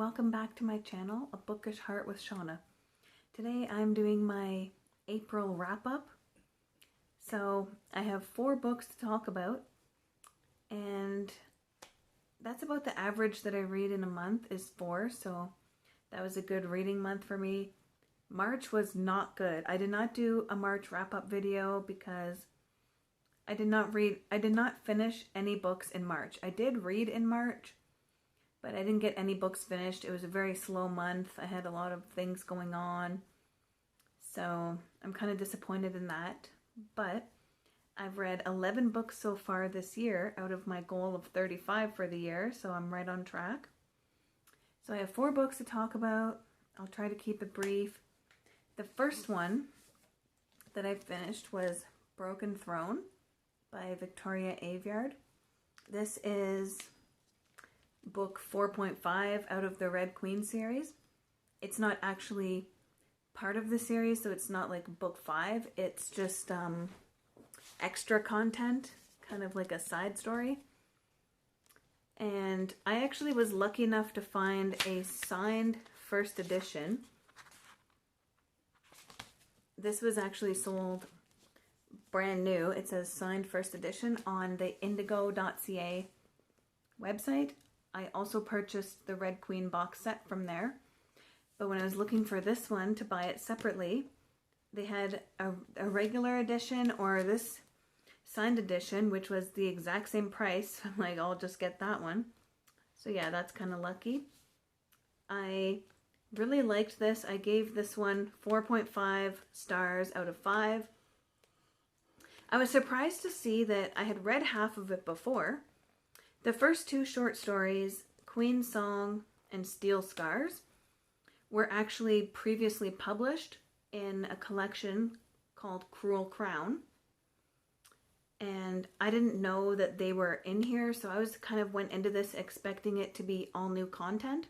welcome back to my channel, A Bookish Heart with Shauna. Today I'm doing my April wrap-up. So I have 4 books to talk about, and that's about the average that I read in a month is 4, so that was a good reading month for me. March was not good. I did not do a March wrap-up video because I did not finish any books in March. I did read in March, but I didn't get any books finished. It was a very slow month. I had a lot of things going on. So I'm kind of disappointed in that. But I've read 11 books so far this year out of my goal of 35 for the year. So I'm right on track. So I have 4 books to talk about. I'll try to keep it brief. The first one that I finished was Broken Throne by Victoria Aveyard. This is book 4.5 out of the Red Queen series. It's not actually part of the series, so it's not like book 5. It's just extra content, kind of like a side story. And I actually was lucky enough to find a signed first edition. This was actually sold brand new. It says signed first edition on the indigo.ca website. I also purchased the Red Queen box set from there. But when I was looking for this one to buy it separately, they had a regular edition or this signed edition, which was the exact same price. I'm like, I'll just get that one. So yeah, that's kind of lucky. I really liked this. I gave this one 4.5 stars out of 5. I was surprised to see that I had read half of it before. The first 2 short stories, Queen Song and Steel Scars, were actually previously published in a collection called Cruel Crown. And I didn't know that they were in here, so I was kind of went into this expecting it to be all new content.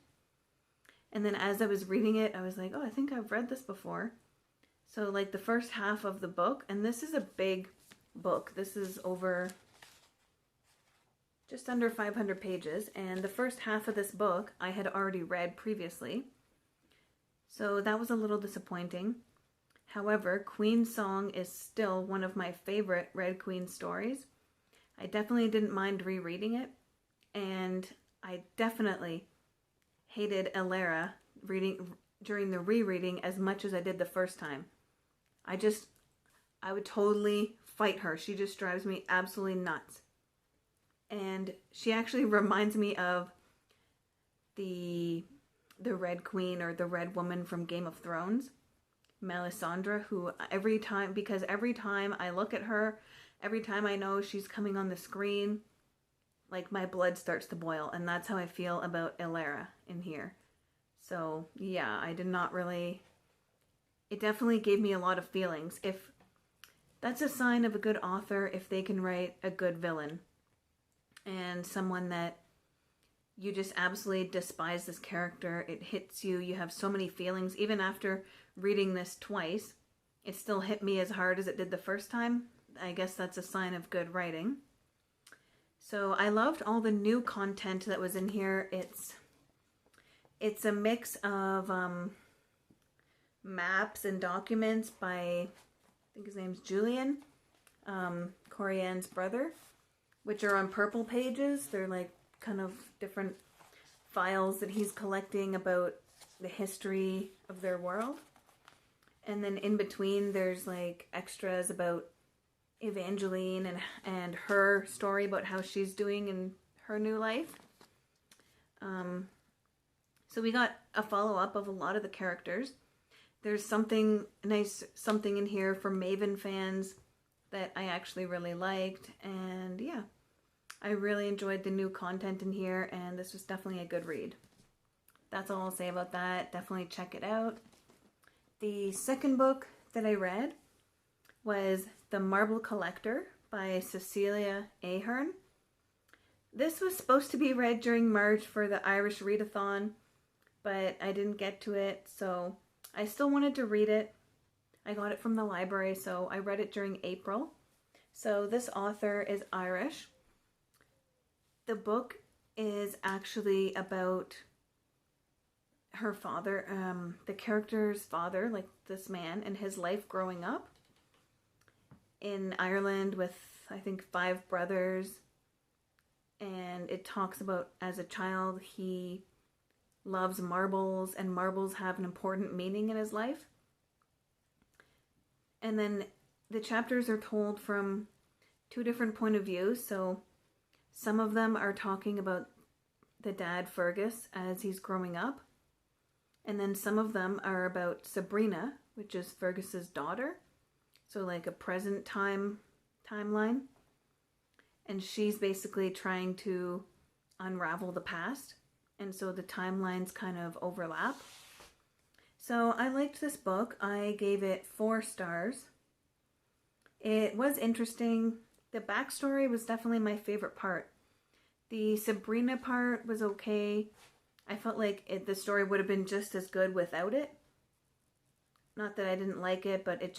And then as I was reading it, I was like, oh, I think I've read this before. So like the first half of the book, and this is a big book. This is over just under 500 pages, and the first half of this book I had already read previously. So that was a little disappointing. However, Queen Song is still one of my favorite Red Queen stories. I definitely didn't mind rereading it, and I definitely hated Elara during the rereading as much as I did the first time. I would totally fight her. She just drives me absolutely nuts. And she actually reminds me of the Red Queen or the Red Woman from Game of Thrones, Melisandre, who every time I look at her, every time I know she's coming on the screen, like my blood starts to boil, and that's how I feel about Elara in here. So yeah, I did not really, it definitely gave me a lot of feelings. If that's a sign of a good author, if they can write a good villain and someone that you just absolutely despise this character. It hits you. You have so many feelings. Even after reading this twice, it still hit me as hard as it did the first time. I guess that's a sign of good writing. So I loved all the new content that was in here. It's a mix of maps and documents by, I think his name's Julian, Corianne's brother, which are on purple pages. They're like kind of different files that he's collecting about the history of their world. And then in between there's like extras about Evangeline and her story about how she's doing in her new life. So we got a follow-up of a lot of the characters. There's something nice, something in here for Maven fans that I actually really liked, and yeah, I really enjoyed the new content in here, and this was definitely a good read. That's all I'll say about that. Definitely check it out. The second book that I read was The Marble Collector by Cecilia Ahern. This was supposed to be read during March for the Irish Readathon, but I didn't get to it, so I still wanted to read it. I got it from the library, so I read it during April. So this author is Irish. The book is actually about her father, the character's father, like this man, and his life growing up in Ireland with, I think, 5 brothers. And it talks about as a child he loves marbles, and marbles have an important meaning in his life. And then the chapters are told from 2 different point of views. So some of them are talking about the dad Fergus as he's growing up. And then some of them are about Sabrina, which is Fergus's daughter. So like a present timeline. And she's basically trying to unravel the past. And so the timelines kind of overlap. So I liked this book. I gave it 4 stars. It was interesting. The backstory was definitely my favorite part. The Sabrina part was okay. I felt like the story would have been just as good without it. Not that I didn't like it, but it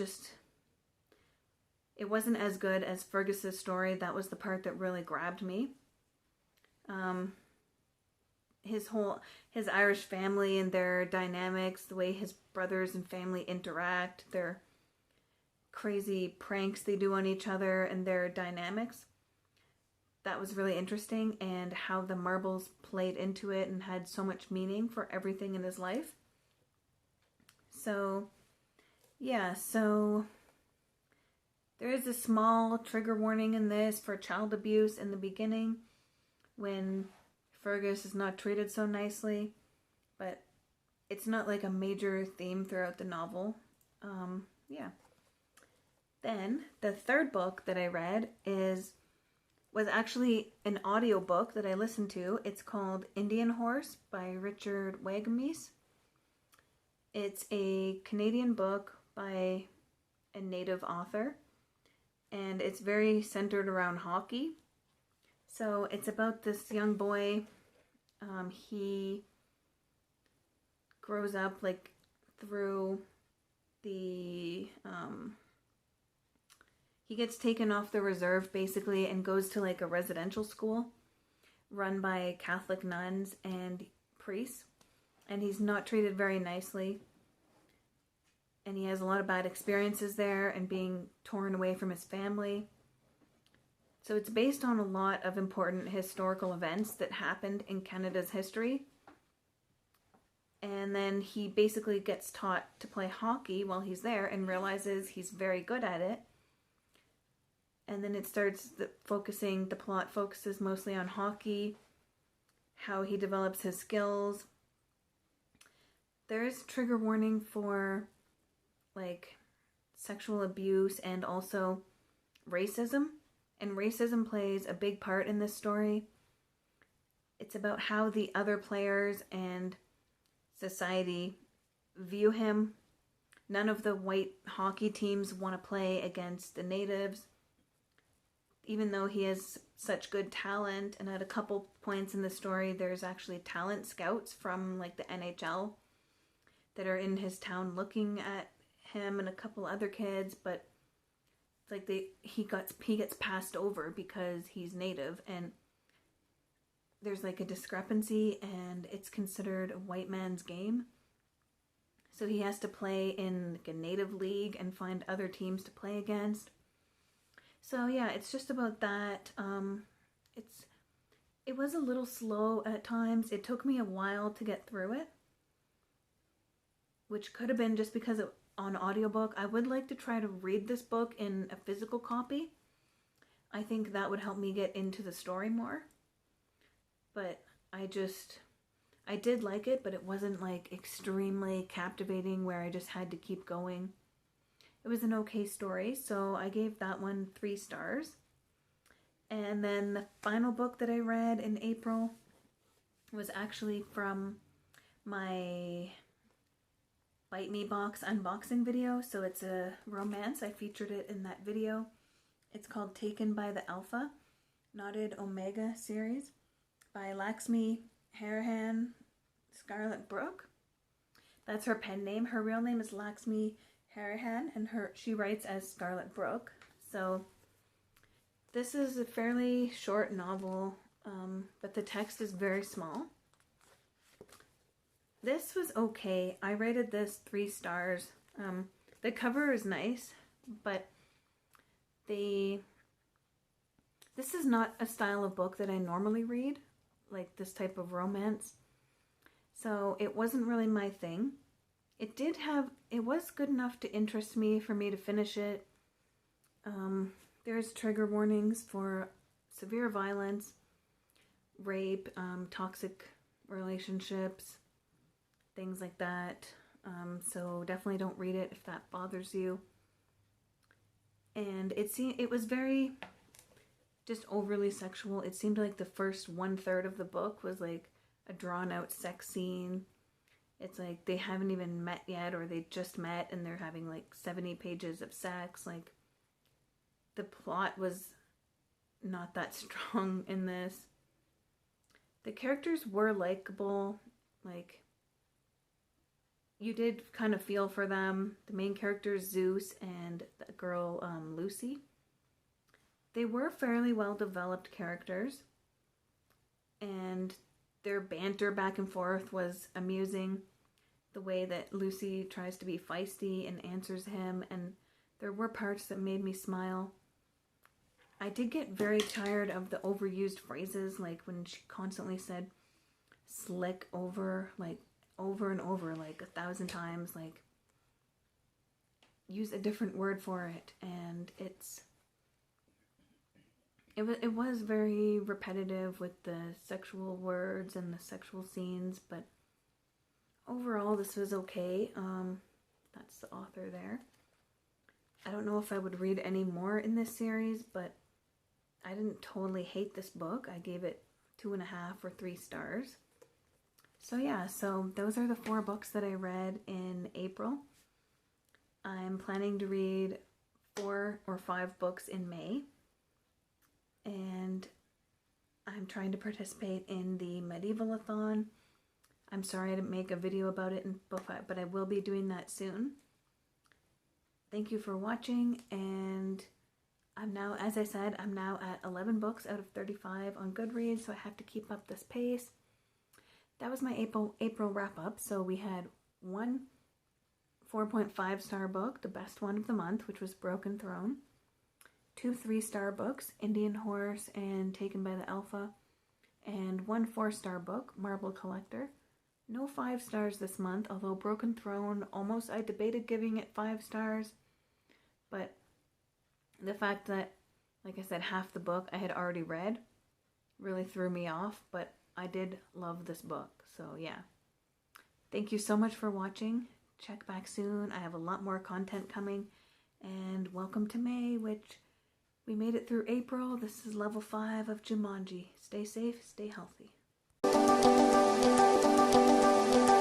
wasn't as good as Fergus's story. That was the part that really grabbed me. His Irish family and their dynamics, the way his brothers and family interact, their crazy pranks they do on each other and their dynamics. That was really interesting, and how the marbles played into it and had so much meaning for everything in his life. So, yeah, so there is a small trigger warning in this for child abuse in the beginning when Fergus is not treated so nicely, but it's not like a major theme throughout the novel. Yeah. Then the 3rd book that I read was actually an audiobook that I listened to. It's called Indian Horse by Richard Wagamese. It's a Canadian book by a native author, and it's very centered around hockey. So it's about this young boy. He grows up like through the he gets taken off the reserve basically and goes to like a residential school run by Catholic nuns and priests, and he's not treated very nicely, and he has a lot of bad experiences there and being torn away from his family. So it's based on a lot of important historical events that happened in Canada's history. And then he basically gets taught to play hockey while he's there and realizes he's very good at it. And then it starts the plot focuses mostly on hockey, how he develops his skills. There is trigger warning for like sexual abuse and also racism. And racism plays a big part in this story. It's about how the other players and society view him. None of the white hockey teams want to play against the natives, even though he has such good talent. And at a couple points in the story, there's actually talent scouts from like the NHL that are in his town looking at him and a couple other kids, but it's like he gets passed over because he's native, and there's like a discrepancy, and it's considered a white man's game. So he has to play in like a native league and find other teams to play against. So yeah, it's just about that. It was a little slow at times. It took me a while to get through it, which could have been just because on audiobook. I would like to try to read this book in a physical copy. I think that would help me get into the story more. But I did like it, but it wasn't like extremely captivating where I just had to keep going. It was an okay story, so I gave that one 3 stars. And then the final book that I read in April was actually from my Bite Me Box unboxing video. So it's a romance. I featured it in that video. It's called Taken by the Alpha, Knotted Omega series by Laxmi Harahan Scarlet Brook. That's her pen name. Her real name is Laxmi Harahan, and she writes as Scarlet Brook. So this is a fairly short novel, but the text is very small. This was okay. I rated this 3 stars. The cover is nice, but this is not a style of book that I normally read, like this type of romance. So it wasn't really my thing. It was good enough to interest me for me to finish it. There's trigger warnings for severe violence, rape, toxic relationships, things like that. So definitely don't read it if that bothers you. And it was very just overly sexual. It seemed like the first 1/3 of the book was like a drawn out sex scene. It's like they haven't even met yet, or they just met and they're having like 70 pages of sex. Like, the plot was not that strong in this. The characters were likable. Like, you did kind of feel for them. The main characters, Zeus, and the girl, Lucy. They were fairly well developed characters. And their banter back and forth was amusing. The way that Lucy tries to be feisty and answers him, and there were parts that made me smile. I did get very tired of the overused phrases, like when she constantly said slick over, like over and over, like 1,000 times, like use a different word for it. And it was very repetitive with the sexual words and the sexual scenes, but overall this was okay. That's the author there. I don't know if I would read any more in this series, but I didn't totally hate this book. I gave it 2.5 or 3 stars. So yeah, so those are the 4 books that I read in April. I'm planning to read 4 or 5 books in May. And I'm trying to participate in the Medievalathon. I'm sorry I didn't make a video about it, but I will be doing that soon. Thank you for watching, and I'm now, as I said, I'm now at 11 books out of 35 on Goodreads, so I have to keep up this pace. That was my April wrap-up. So we had one 4.5 star book, the best one of the month, which was Broken Throne. 2 3-star books, Indian Horse and Taken by the Alpha, and 1 4-star book, Marble Collector. No 5 stars this month, although Broken Throne, I debated giving it 5 stars, but the fact that, like I said, half the book I had already read really threw me off, but I did love this book, so yeah. Thank you so much for watching. Check back soon. I have a lot more content coming, and welcome to May, which we made it through April. This is level 5 of Jumanji. Stay safe, stay healthy.